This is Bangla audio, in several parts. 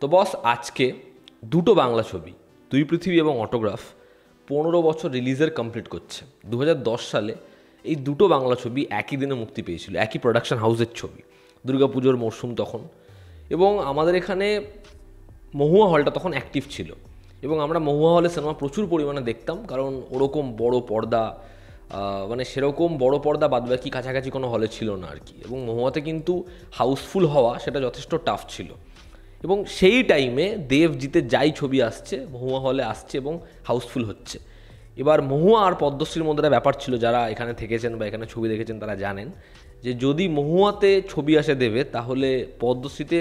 তো বস, আজকে দুটো বাংলা ছবি, দুই পৃথিবী এবং অটোগ্রাফ 15 বছর রিলিজের কমপ্লিট করছে। 2010 সালে এই দুটো বাংলা ছবি একই দিনে মুক্তি পেয়েছিল, একই প্রোডাকশন হাউসের ছবি। দুর্গাপুজোর মরশুম তখন, এবং আমাদের এখানে মহুয়া হলটা তখন অ্যাক্টিভ ছিল, এবং আমরা মহুয়া হলে সিনেমা প্রচুর পরিমাণে দেখতাম, কারণ ওরকম বড় পর্দা, মানে সেরকম বড় পর্দা বাদবাকি কাছাকাছি কোনো হলে ছিল না আর কি। এবং মহুয়াতে কিন্তু হাউসফুল হওয়া সেটা যথেষ্ট টাফ ছিল, এবং সেই টাইমে দেবজিতের যাই ছবি আসছে মহুয়া হলে আসছে এবং হাউসফুল হচ্ছে। এবার মহুয়া আর পদ্মশ্রীর মধ্যে একটা ব্যাপার ছিল, যারা এখানে থেকেছেন বা এখানে ছবি দেখেছেন তারা জানেন যে যদি মহুয়াতে ছবি আসে দেবে, তাহলে পদ্মশ্রীতে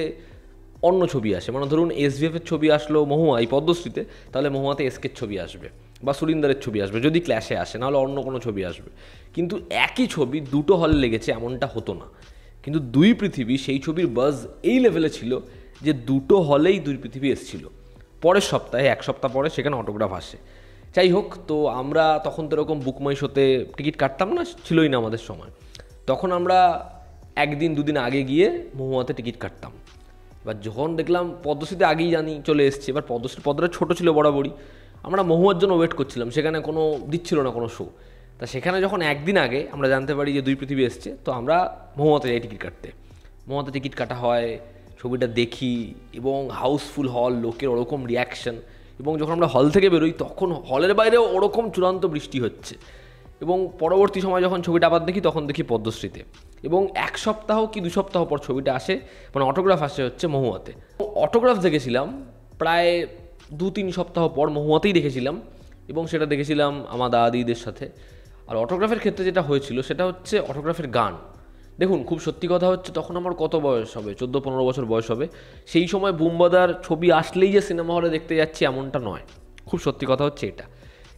অন্য ছবি আসে। মানে ধরুন এসভিএফের ছবি আসলো মহুয়া এই পদ্মশ্রীতে, তাহলে মহুয়াতে এসকের ছবি আসবে বা সুরিন্দারের ছবি আসবে, যদি ক্ল্যাশে আসে, নাহলে অন্য কোনো ছবি আসবে। কিন্তু একই ছবি দুটো হলে লেগেছে এমনটা হতো না। কিন্তু দুই পৃথিবী সেই ছবির বাজ এই লেভেলে ছিল যে দুটো হলেই দুই পৃথিবী এসেছিল। পরের সপ্তাহে, এক সপ্তাহ পরে সেখানে অটোগ্রাফ আসে। যাই হোক, তো আমরা তখন তো এরকম বুকমাই শোতে টিকিট কাটতাম না, ছিলই না আমাদের সময়। তখন আমরা একদিন দুদিন আগে গিয়ে মহুয়াতে টিকিট কাটতাম। এবার যখন দেখলাম পদ্মশ্রীতে আগেই জানি চলে এসছে, এবার পদ্মটা ছোটো ছিল বরাবরই, আমরা মহুয়ার জন্য ওয়েট করছিলাম, সেখানে কোনো দিচ্ছিল না কোনো শো। তা সেখানে যখন একদিন আগে আমরা জানতে পারি যে দুই পৃথিবী এসছে, তো আমরা মহুয়াতে যাই টিকিট কাটতে। মহুয়াতে টিকিট কাটা হয়, ছবিটা দেখি, এবং হাউসফুল হল, লোকের ওরকম রিয়াকশন। এবং যখন আমরা হল থেকে বেরোই তখন হলের বাইরেও ওরকম চূড়ান্ত বৃষ্টি হচ্ছে। এবং পরবর্তী সময় যখন ছবিটা আবার দেখি, তখন দেখি পদ্মশ্রীতে। এবং এক সপ্তাহ কি 2 সপ্তাহ পর ছবিটা আসে, মানে অটোগ্রাফ আসে হচ্ছে মহুয়াতে। অটোগ্রাফ দেখেছিলাম প্রায় 2-3 সপ্তাহ পর, মহুয়াতেই দেখেছিলাম, এবং সেটা দেখেছিলাম আমার দাদিদের সাথে। আর অটোগ্রাফের ক্ষেত্রে যেটা হয়েছিল সেটা হচ্ছে অটোগ্রাফের গান। দেখুন, খুব সত্যি কথা হচ্ছে, তখন আমার কত বয়স হবে, 14-15 বছর বয়স হবে। সেই সময় বুম্বাদার ছবি আসলেই যে সিনেমা হলে দেখতে যাচ্ছি এমনটা নয়, খুব সত্যি কথা হচ্ছে এটা।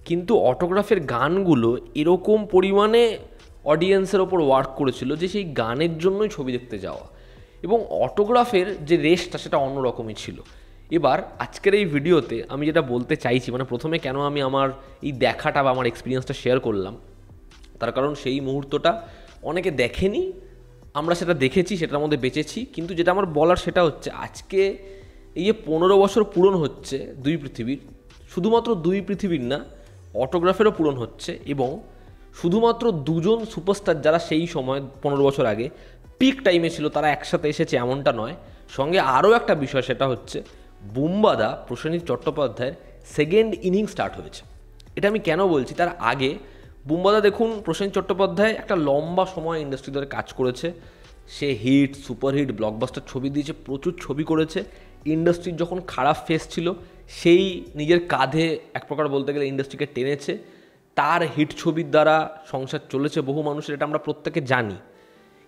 কিন্তু অটোগ্রাফের গানগুলো এরকম পরিমাণে অডিয়েন্সের ওপর ওয়ার্ক করেছিল যে সেই গানের জন্যই ছবি দেখতে যাওয়া। এবং অটোগ্রাফের যে রেসটা সেটা অন্যরকমই ছিল। এবার আজকের এই ভিডিওতে আমি যেটা বলতে চাইছি, মানে প্রথমে কেন আমি আমার এই দেখাটা বা আমার এক্সপিরিয়েন্সটা শেয়ার করলাম, তার কারণ সেই মুহূর্তটা অনেকে দেখেনি, আমরা সেটা দেখেছি, সেটার মধ্যে বেঁচেছি। কিন্তু যেটা আমার বলার সেটা হচ্ছে, আজকে এই যে 15 বছর পূরণ হচ্ছে দুই পৃথিবীর, শুধুমাত্র দুই পৃথিবীর না, অটোগ্রাফেরও পূরণ হচ্ছে। এবং শুধুমাত্র দুজন সুপারস্টার যারা সেই সময় 15 বছর আগে পিক টাইমে ছিল তারা একসাথে এসেছে এমনটা নয়। সঙ্গে আরও একটা বিষয়, সেটা হচ্ছে বুম্বাদা প্রসেনজিৎ চট্টোপাধ্যায়ের সেকেন্ড ইনিংস স্টার্ট হয়েছে। এটা আমি কেন বলছি, তার আগে বুম্বাদা দেখুন, প্রসেনজিৎ চট্টোপাধ্যায় একটা লম্বা সময় ইন্ডাস্ট্রি ধরে কাজ করেছে। সে হিট, সুপারহিট, ব্লকবাস্টার ছবি দিয়েছে, প্রচুর ছবি করেছে। ইন্ডাস্ট্রির যখন খারাপ ফেস ছিল, সেই নিজের কাঁধে এক প্রকার বলতে গেলে ইন্ডাস্ট্রিকে টেনেছে। তার হিট ছবির দ্বারা সংসার চলেছে বহু মানুষের, এটা আমরা প্রত্যেকে জানি।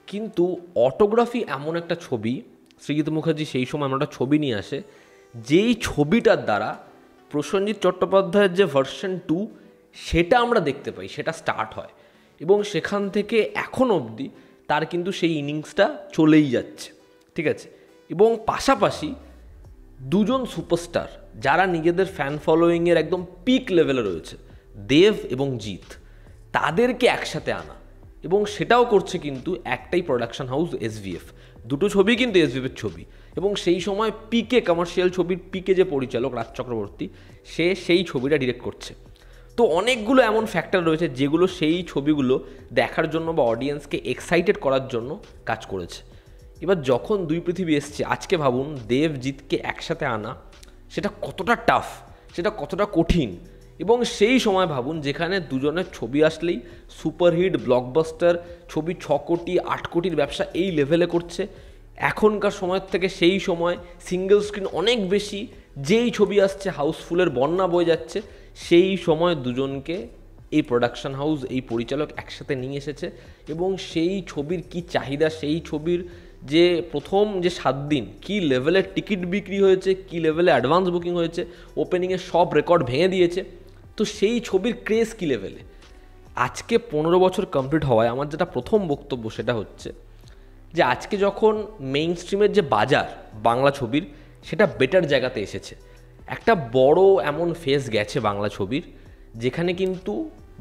কিন্তু অটোগ্রাফি এমন একটা ছবি, সৃজিত মুখার্জি সেই সময় এমন একটা ছবি নিয়ে আসে, যেই ছবিটার দ্বারা প্রসেনজিৎ চট্টোপাধ্যায়ের যে ভার্সন 2 সেটা আমরা দেখতে পাই, সেটা স্টার্ট হয়। এবং সেখান থেকে এখন অবধি তার কিন্তু সেই ইনিংসটা চলেই যাচ্ছে, ঠিক আছে। এবং পাশাপাশি দুজন সুপারস্টার যারা নিজেদের ফ্যান ফলোয়িংয়ের একদম পিক লেভেলে রয়েছে, দেব এবং জিৎ, তাদেরকে একসাথে আনা, এবং সেটাও করছে কিন্তু একটাই প্রোডাকশন হাউস, এসভিএফ। দুটো ছবি কিন্তু এসভিএফের ছবি। এবং সেই সময় পিকে, কমার্শিয়াল ছবির পিকে যে পরিচালক রাজ চক্রবর্তী, সে সেই ছবিটা ডিরেক্ট করছে। তো অনেকগুলো এমন ফ্যাক্টর রয়েছে যেগুলো সেই ছবিগুলো দেখার জন্য বা অডিয়েন্সকে এক্সাইটেড করার জন্য কাজ করেছে। এবার যখন দুই পৃথিবী এসছে, আজকে ভাবুন দেবজিৎকে একসাথে আনা সেটা কতটা টাফ, সেটা কতটা কঠিন। এবং সেই সময় ভাবুন যেখানে দুজনের ছবি আসলেই সুপারহিট, ব্লকবাস্টার ছবি 6 কোটি 8 কোটির ব্যবসা এই লেভেলে করছে। এখনকার সময়ের থেকে সেই সময় সিঙ্গেল স্ক্রিন অনেক বেশি, যেই ছবি আসছে হাউসফুলের বন্যা বয়ে যাচ্ছে। সেই সময় দুজনকে এই প্রোডাকশন হাউস, এই পরিচালক একসাথে নিয়ে এসেছে। এবং সেই ছবির কি চাহিদা, সেই ছবির যে প্রথম যে 7 দিন কী লেভেলের টিকিট বিক্রি হয়েছে, কী লেভেলে অ্যাডভান্স বুকিং হয়েছে, ওপেনিংয়ে সব রেকর্ড ভেঙে দিয়েছে। তো সেই ছবির ক্রেজ কী লেভেলে। আজকে 15 বছর কমপ্লিট হওয়ায় আমার যেটা প্রথম বক্তব্য সেটা হচ্ছে যে আজকে যখন মেইন স্ট্রিমের যে বাজার বাংলা ছবির, সেটা বেটার জায়গাতে এসেছে। একটা বড় এমন ফেজ গেছে বাংলা ছবির, যেখানে কিন্তু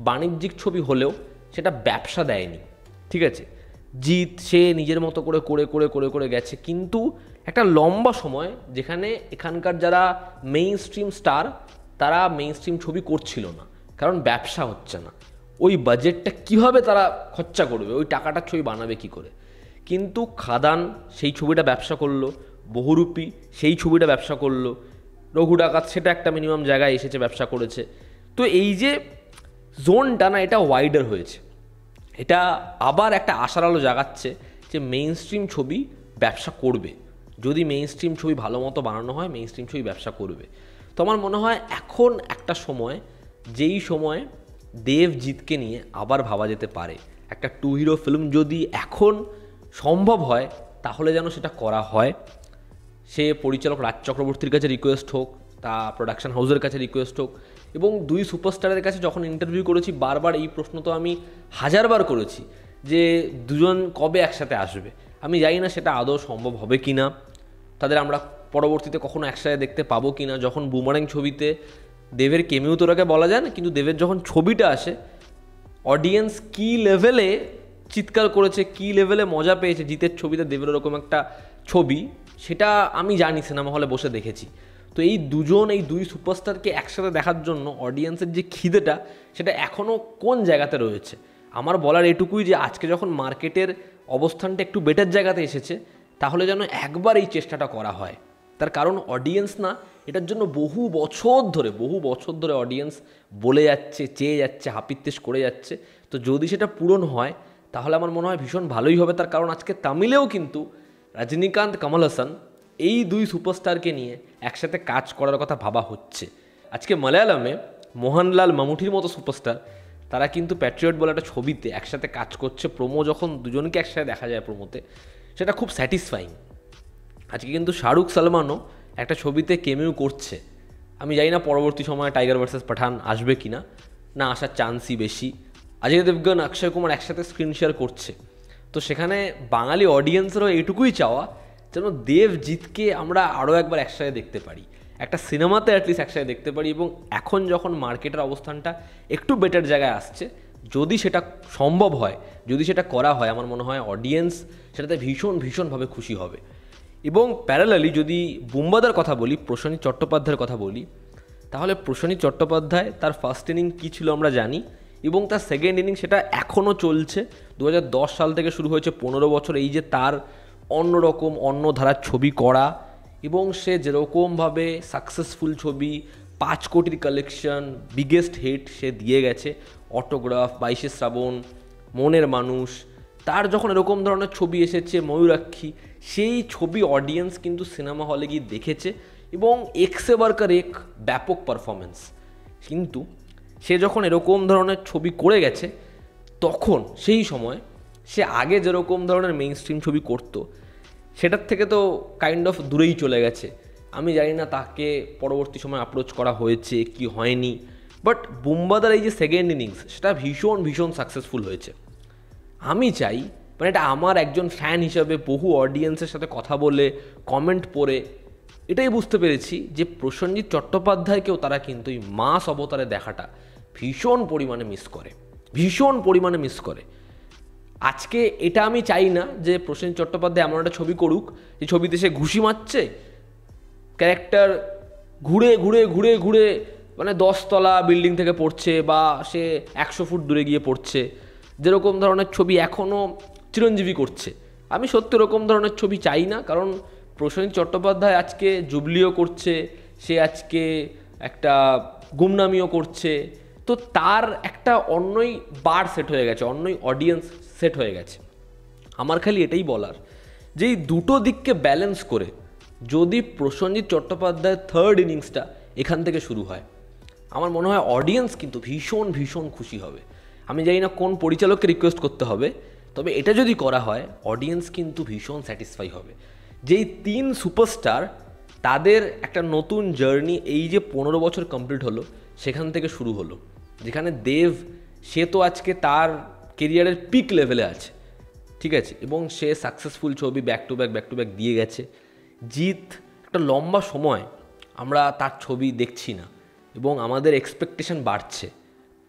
বাণিজ্যিক ছবি হলেও সেটা ব্যবসা দেয়নি, ঠিক আছে। জিৎ সে নিজের মতো করে করে করে করে করে গেছে, কিন্তু একটা লম্বা সময় যেখানে এখানকার যারা মেইন স্ট্রিম স্টার তারা মেইন স্ট্রিম ছবি করছিল না, কারণ ব্যবসা হচ্ছে না। ওই বাজেটটা কিভাবে তারা খরচা করবে, ওই টাকাটার ছবি বানাবে কি করে। কিন্তু খাদান সেই ছবিটা ব্যবসা করলো, বহুরূপী সেই ছবিটা ব্যবসা করলো, রঘু ডাকাত সেটা একটা মিনিমাম জায়গায় এসেছে, ব্যবসা করেছে। তো এই যে জোনটা না, এটা ওয়াইডার হয়েছে, এটা আবার একটা আশার আলো জাগাচ্ছে যে মেইন স্ট্রিম ছবি ব্যবসা করবে। যদি মেইন স্ট্রিম ছবি ভালো মতো বানানো হয়, মেইন স্ট্রিম ছবি ব্যবসা করবে। তো আমার মনে হয় এখন একটা সময়, যেই সময় দেবজিৎকে নিয়ে আবার ভাবা যেতে পারে। একটা 2 হিরো ফিল্ম যদি এখন সম্ভব হয় তাহলে যেন সেটা করা হয়। সে পরিচালক রাজ চক্রবর্তীর কাছে রিকোয়েস্ট হোক, তা প্রোডাকশন হাউসের কাছে রিকোয়েস্ট হোক, এবং 2 সুপারস্টারের কাছে যখন ইন্টারভিউ করেছি বারবার এই প্রশ্ন তো আমি হাজারবার করেছি যে দুজন কবে একসাথে আসবে। আমি জানি না সেটা আদৌ সম্ভব হবে কি না, তাদের আমরা পরবর্তীতে কখনো একসাথে দেখতে পাবো কি না। যখন বুমারাং ছবিতে দেবের কেমিও তোরাকে বলা যায় না, কিন্তু দেবের যখন ছবিটা আসে, অডিয়েন্স কী লেভেলে চিৎকার করেছে, কী লেভেলে মজা পেয়েছে জিতের ছবিতে দেবের ওরকম একটা ছবি, সেটা আমি জানি, সিনেমা হলে বসে দেখেছি। তো এই দুজন, এই 2 সুপারস্টারকে একসাথে দেখার জন্য অডিয়েন্সের যে খিদেটা, সেটা এখনও কোন জায়গাতে রয়েছে। আমার বলার এটুকুই যে আজকে যখন মার্কেটের অবস্থানটা একটু বেটার জায়গাতে এসেছে, তাহলে যেন একবার এই চেষ্টাটা করা হয়। তার কারণ অডিয়েন্স না এটার জন্য বহু বছর ধরে অডিয়েন্স বলে যাচ্ছে, চেয়ে যাচ্ছে, হাপিত্তেশ করে যাচ্ছে। তো যদি সেটা পূরণ হয় তাহলে আমার মনে হয় ভীষণ ভালোই হবে। তার কারণ আজকে তামিলেও কিন্তু রজনীকান্ত, কমল হাসান এই 2 সুপারস্টারকে নিয়ে একসাথে কাজ করার কথা ভাবা হচ্ছে। আজকে মালায়ালামে মোহনলাল মামুঠির মতো সুপারস্টার তারা কিন্তু প্যাট্রিয়ট বলে একটা ছবিতে একসাথে কাজ করছে। প্রোমো যখন দুজনকে একসাথে দেখা যায় প্রোমোতে, সেটা খুব স্যাটিসফাইং। আজকে কিন্তু শাহরুখ সালমানও একটা ছবিতে কেমিও করছে। আমি জানি না পরবর্তী সময়ে টাইগার ভার্সেস পাঠান আসবে কি না, না আসার চান্সই বেশি। অজয় দেবগন, অক্ষয় কুমার একসাথে স্ক্রিন শেয়ার করছে। তো সেখানে বাঙালি অডিয়েন্সেরও এইটুকুই চাওয়া যেন দেবজিৎকে আমরা আরও একবার একসাথে দেখতে পারি, একটা সিনেমাতে অ্যাটলিস্ট একসাথে দেখতে পারি। এবং এখন যখন মার্কেটের অবস্থানটা একটু বেটার জায়গায় আসছে, যদি সেটা সম্ভব হয়, যদি সেটা করা হয়, আমার মনে হয় অডিয়েন্স সেটাতে ভীষণভাবে খুশি হবে। এবং প্যারালালি যদি বুম্বাদার কথা বলি, প্রসেনজিৎ চট্টোপাধ্যায়ের কথা বলি, তাহলে প্রসেনজিৎ চট্টোপাধ্যায় তার ফার্স্ট ইনিং কী ছিল আমরা জানি, এবং তার সেকেন্ড ইনিং সেটা এখনও চলছে। 2010 সাল থেকে শুরু হয়েছে, 15 বছর। এই যে তার অন্যরকম অন্য ধারার ছবি করা, এবং সে যেরকমভাবে সাকসেসফুল ছবি, 5 কোটির কালেকশন, বিগেস্ট হিট সে দিয়ে গেছে, অটোগ্রাফ, 22শে শ্রাবণ, মনের মানুষ, তার যখন এরকম ধরনের ছবি এসেছে, ময়ূরাক্ষী, সেই ছবি অডিয়েন্স কিন্তু সিনেমা হলে গিয়ে দেখেছে, এবং একসে বারকার এক ব্যাপক পারফরমেন্স। কিন্তু সে যখন এরকম ধরনের ছবি করে গেছে, তখন সেই সময় সে আগে যেরকম ধরনের মেইন স্ট্রিম ছবি করতো, সেটার থেকে তো কাইন্ড অফ দূরেই চলে গেছে। আমি জানি না তাকে পরবর্তী সময় অ্যাপ্রোচ করা হয়েছে কি হয়নি, বাট বুম্বাদার এই যে সেকেন্ড ইনিংস, সেটা ভীষণ সাকসেসফুল হয়েছে। আমি চাই, মানে এটা আমার একজন ফ্যান হিসাবে বহু অডিয়েন্সের সাথে কথা বলে, কমেন্ট পড়ে এটাই বুঝতে পেরেছি যে প্রসেনজিৎ চট্টোপাধ্যায়কেও তারা কিন্তু এই মাস অবতারে দেখাটা ভীষণ পরিমাণে মিস করে। আজকে এটা আমি চাই না যে প্রসেনজিৎ চট্টোপাধ্যায় এমন একটা ছবি করুক যে ছবিতে সে ঘুষি মারছে, ক্যারেক্টার ঘুরে মানে 10 তলা বিল্ডিং থেকে পড়ছে, বা সে 100 ফুট দূরে গিয়ে পড়ছে, যেরকম ধরনের ছবি এখনও চিরঞ্জীবী করছে। আমি সত্যি ওরকম ধরনের ছবি চাই না, কারণ প্রসেনজিৎ চট্টোপাধ্যায় আজকে জুবলিও করছে, সে আজকে একটা গুমনামিও করছে। তো তার একটা অন্যই বার সেট হয়ে গেছে, অন্যই অডিয়েন্স সেট হয়ে গেছে। আমার খালি এটাই বলার যে এই দুটো দিককে ব্যালেন্স করে যদি প্রসেনজিৎ চট্টোপাধ্যায়ের থার্ড ইনিংসটা এখান থেকে শুরু হয়, আমার মনে হয় অডিয়েন্স কিন্তু ভীষণ খুশি হবে। আমি জানি না কোন পরিচালককে রিকোয়েস্ট করতে হবে, তবে এটা যদি করা হয় অডিয়েন্স কিন্তু ভীষণ স্যাটিসফাই হবে। যেই 3 সুপারস্টার তাদের একটা নতুন জার্নি এই যে 15 বছর কমপ্লিট হলো, সেখান থেকে শুরু হলো, যেখানে দেব সে তো আজকে তার কেরিয়ারের পিক লেভেলে আছে, ঠিক আছে, এবং সে সাকসেসফুল ছবি ব্যাক টু ব্যাক দিয়ে গেছে। জিৎ একটা লম্বা সময় আমরা তার ছবি দেখছি না, এবং আমাদের এক্সপেকটেশন বাড়ছে।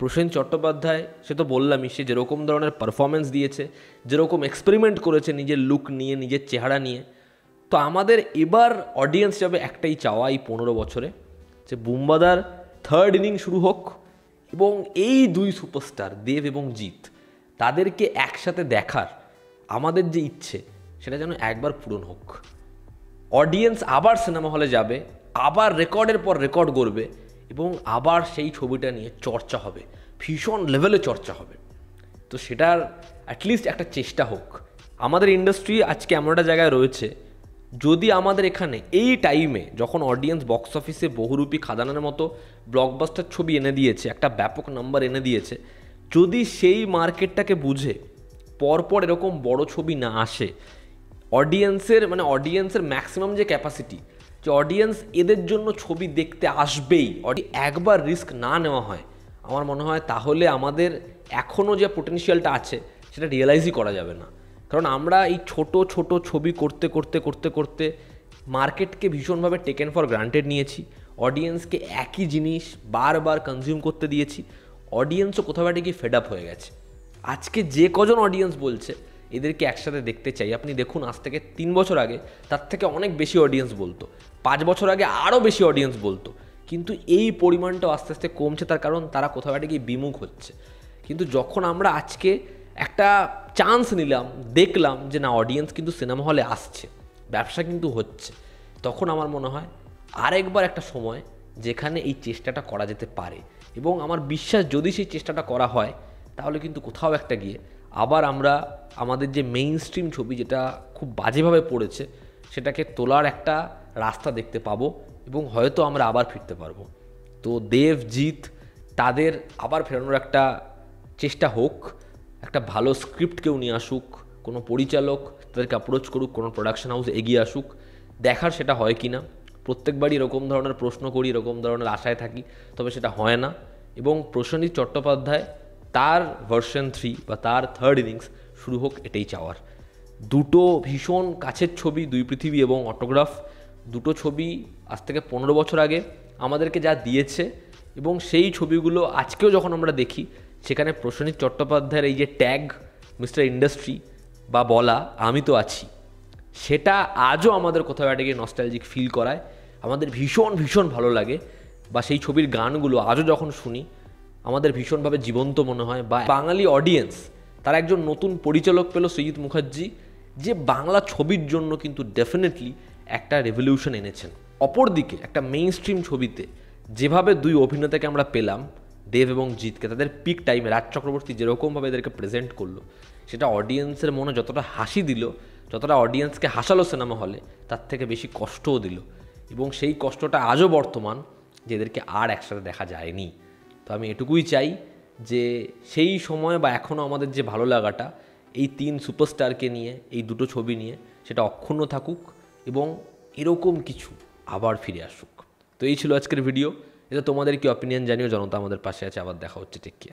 প্রসেনজিৎ চট্টোপাধ্যায়, সে তো বললামই, সে যেরকম ধরনের পারফরমেন্স দিয়েছে, যেরকম এক্সপেরিমেন্ট করেছে নিজের লুক নিয়ে, নিজের চেহারা নিয়ে, তো আমাদের এবার অডিয়েন্স যাবে একটাই চাওয়া এই 15 বছরে, যে বুম্বাদার থার্ড ইনিং শুরু হোক এবং এই দুই সুপারস্টার দেব এবং জিৎ তাদেরকে একসাথে দেখার আমাদের যে ইচ্ছে সেটা যেন একবার পূরণ হোক। অডিয়েন্স আবার সিনেমা হলে যাবে, আবার রেকর্ডের পর রেকর্ড করবে এবং আবার সেই ছবিটা নিয়ে চর্চা হবে, ভীষণ লেভেলে চর্চা হবে। তো সেটার অ্যাটলিস্ট একটা চেষ্টা হোক। আমাদের ইন্ডাস্ট্রি আজকে এমন একটা জায়গায় রয়েছে, যদি আমাদের এখানে এই টাইমে যখন অডিয়েন্স বক্স অফিসে বহুরূপী খাদানের মতো ব্লকবাস্টার ছবি এনে দিয়েছে, একটা ব্যাপক নাম্বার এনে দিয়েছে, যদি সেই মার্কেটটাকে বুঝে পরপর এরকম বড় ছবি না আসে, অডিয়েন্সের ম্যাক্সিমাম যে ক্যাপাসিটি, যে অডিয়েন্স এদের জন্য ছবি দেখতে আসবেই, একবার রিস্ক না নেওয়া হয়, আমার মনে হয় তাহলে আমাদের এখনও যে পোটেনশিয়ালটা আছে সেটা রিয়েলাইজই করা যাবে না। কারণ আমরা এই ছোট ছোট ছবি করতে করতে করতে করতে মার্কেটকে ভীষণভাবে টেকেন ফর গ্রান্টেড নিয়েছি, অডিয়েন্সকে একই জিনিস বারবার কনজিউম করতে দিয়েছি, অডিয়েন্সও কোথাও একটা গিয়ে ফেড আপ হয়ে গেছে। আজকে যে কজন অডিয়েন্স বলছে এদেরকে একসাথে দেখতে চাই, আপনি দেখুন আজ থেকে 3 বছর আগে তার থেকে অনেক বেশি অডিয়েন্স বলতো, 5 বছর আগে আরও বেশি অডিয়েন্স বলতো, কিন্তু এই পরিমাণটাও আস্তে আস্তে কমছে, তার কারণ তারা কোথাও একটা গিয়ে বিমুখ হচ্ছে। কিন্তু যখন আমরা আজকে একটা চান্স নিলাম, দেখলাম যে না অডিয়েন্স কিন্তু সিনেমা হলে আসছে, ব্যবসা কিন্তু হচ্ছে, তখন আমার মনে হয় আরেকবার একটা সময় যেখানে এই চেষ্টাটা করা যেতে পারে। এবং আমার বিশ্বাস যদি সেই চেষ্টাটা করা হয় তাহলে কিন্তু কোথাও একটা গিয়ে আবার আমরা আমাদের যে মেইন স্ট্রিম ছবি যেটা খুব বাজেভাবে পড়েছে সেটাকে তোলার একটা রাস্তা দেখতে পাবো এবং হয়তো আমরা আবার ফিরতে পারবো। তো দেব জিৎ তাদের আবার ফেরানোর একটা চেষ্টা হোক, একটা ভালো স্ক্রিপ্ট কেউ নিয়ে আসুক, কোনো পরিচালক তাদেরকে অ্যাপ্রোচ করুক, কোনো প্রোডাকশন হাউস এগিয়ে আসুক, দেখার সেটা হয় কি না। প্রত্যেকবারই এরকম ধরনের প্রশ্ন করি, এরকম ধরনের আশায় থাকি, তবে সেটা হয় না। এবং প্রসেনজিৎ চট্টোপাধ্যায় তার ভার্সন 3 বা তার থার্ড ইনিংস শুরু হোক, এটাই চাওয়ার। দুটো ভীষণ কাছের ছবি, দুই পৃথিবী এবং অটোগ্রাফ, দুটো ছবি আজ থেকে 15 বছর আগে আমাদেরকে যা দিয়েছে এবং সেই ছবিগুলো আজকেও যখন আমরা দেখি সেখানে প্রসেনজিৎ চট্টোপাধ্যায়ের এই যে ট্যাগ মিস্টার ইন্ডাস্ট্রি বা বলা আমি তো আছি, সেটা আজও আমাদের কোথাও একটা গিয়ে নস্টালজিক ফিল করায়, আমাদের ভীষণ ভীষণ ভালো লাগে। বা সেই ছবির গানগুলো আজও যখন শুনি আমাদের ভীষণভাবে জীবন্ত মনে হয়। বা বাঙালি অডিয়েন্স তারা একজন নতুন পরিচালক পেল সৈয়দ মুখার্জি, যে বাংলা ছবির জন্য কিন্তু ডেফিনেটলি একটা রেভলিউশন এনেছেন। অপরদিকে একটা মেইন স্ট্রিম ছবিতে যেভাবে দুই অভিনেতাকে আমরা পেলাম, দেব এবং জিৎকে, তাদের পিক টাইমে রাজ চক্রবর্তী যেরকমভাবে এদেরকে প্রেজেন্ট করলো, সেটা অডিয়েন্সের মনে যতটা হাসি দিল, যতটা অডিয়েন্সকে হাসালো সিনেমা হলে, তার থেকে বেশি কষ্টও দিল। এবং সেই কষ্টটা আজও বর্তমান, যে এদেরকে আর একসাথে দেখা যায়নি। তো আমি এটুকুই চাই যে সেই সময় বা এখনও আমাদের যে ভালো লাগাটা এই 3 সুপারস্টারকে নিয়ে, এই দুটো ছবি নিয়ে, সেটা অক্ষুণ্ণ থাকুক এবং এরকম কিছু আবার ফিরে আসুক। তো এই ছিল আজকের ভিডিও। এটা তোমাদের কি অপিনিয়ন জানিও, জনতা আমাদের পাশে আছে। আবার দেখা হচ্ছে, টেক কেয়ার।